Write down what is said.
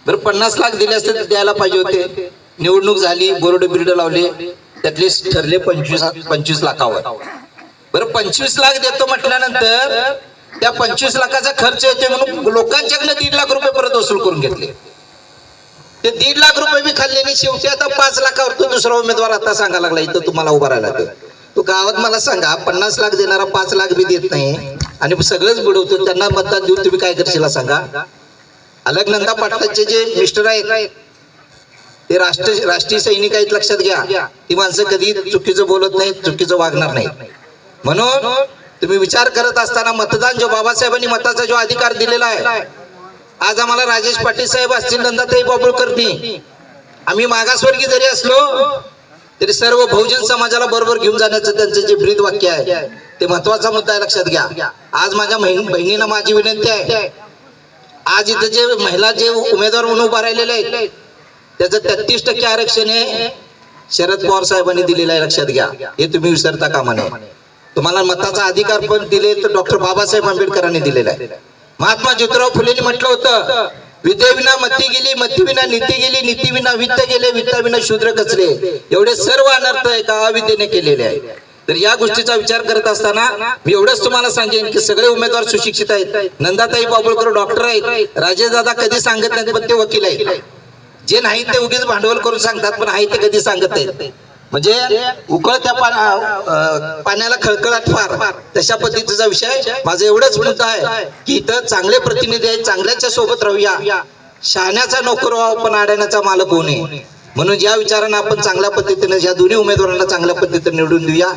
बरं 50 लाख दिले असते तर द्यायला पाहिजे होते. निवडणूक झाली, बोर्ड बिर्ड लावले, त्यातले ठरले 25 लाखावर. बरं 25 लाख देतो म्हटल्यानंतर त्या 25 लाखाचा खर्च येते म्हणून लोकांच्याकडनं 1.5 लाख रुपये परत वसूल करून घेतले. ते 1.5 लाख रुपये मी खाल्ले आणि शेवटी आता 5 लाखावर तो दुसरा उमेदवार आता सांगायला लागला इथं तुम्हाला उभा राहिला. तो गावात मला सांगा 50 लाख देणारा 5 लाख बी देत नाही आणि सगळंच बुडवतो, त्यांना मतदान देऊन तुम्ही काय करशील सांगा. अलकनंदा पाटलाचे जे मिस्टर आहेत ते राष्ट्रीय सैनिक आहेत, लक्षात घ्या. ती माणसं कधी चुकीचं बोलत नाहीत, चुकीचं वागणार नाहीत. म्हणून तुम्ही विचार करत असताना मतदान जो बाबासाहेबांनी मताचा जो अधिकार दिलेला आहे, आज आम्हाला राजेश पाटील साहेब असतील, नंदाताई बाबुळकरनी, आम्ही मागासवर्गीय जरी असलो तरी सर्व बहुजन समाजाला बरोबर घेऊन जाण्याचं त्यांचं जे ब्रीद वाक्य आहे ते महत्वाचा मुद्दा आहे, लक्षात घ्या. आज माझ्या बहिणींना माझी विनंती आहे, आज इथं जे महिला जे उमेदवार म्हणून उभा राहिलेले आहेत त्याचं 33% आरक्षण हे शरद पवार साहेबांनी दिलेलं आहे, लक्षात घ्या. हे तुम्ही विसरता कामा नये. तुम्हाला मताचा अधिकार पण दिले तर डॉक्टर बाबासाहेब आंबेडकरांनी दिलेला आहे. महात्मा ज्योतिराव फुलेंनी म्हटलं होतं, विद्येविना मती गेली, मतीविना नीती गेली, नीतीविना वित्त गेले, वित्ताविना शूद्र कचले. एवढे सर्व अनर्थ एका अविद्येने केलेले आहे. तर या गोष्टीचा विचार करत असताना मी एवढंच तुम्हाला सांगेन की सगळे उमेदवार सुशिक्षित आहेत. नंदाताई बाबुळकर डॉक्टर आहेत, राजेशदादा कधी सांगत नाहीत पण ते वकील आहेत. जे नाही ते उगीच भांडवल करून सांगतात, पण आहे ते कधी सांगत नाहीत. म्हणजे उकळत्या पाण्याला खळखळाट फार, तशा पद्धतीचा विषय. माझं एवढंच मुद्दा आहे की इथं चांगले प्रतिनिधी आहेत, चांगल्याच्या सोबत राहूया. शहाण्याचा नोकर व्हावा पण अडाण्याचा मालक होऊ नये. म्हणून या विचारानं आपण चांगल्या पद्धतीने या दोन्ही उमेदवारांना चांगल्या पद्धतीने निवडून देऊया.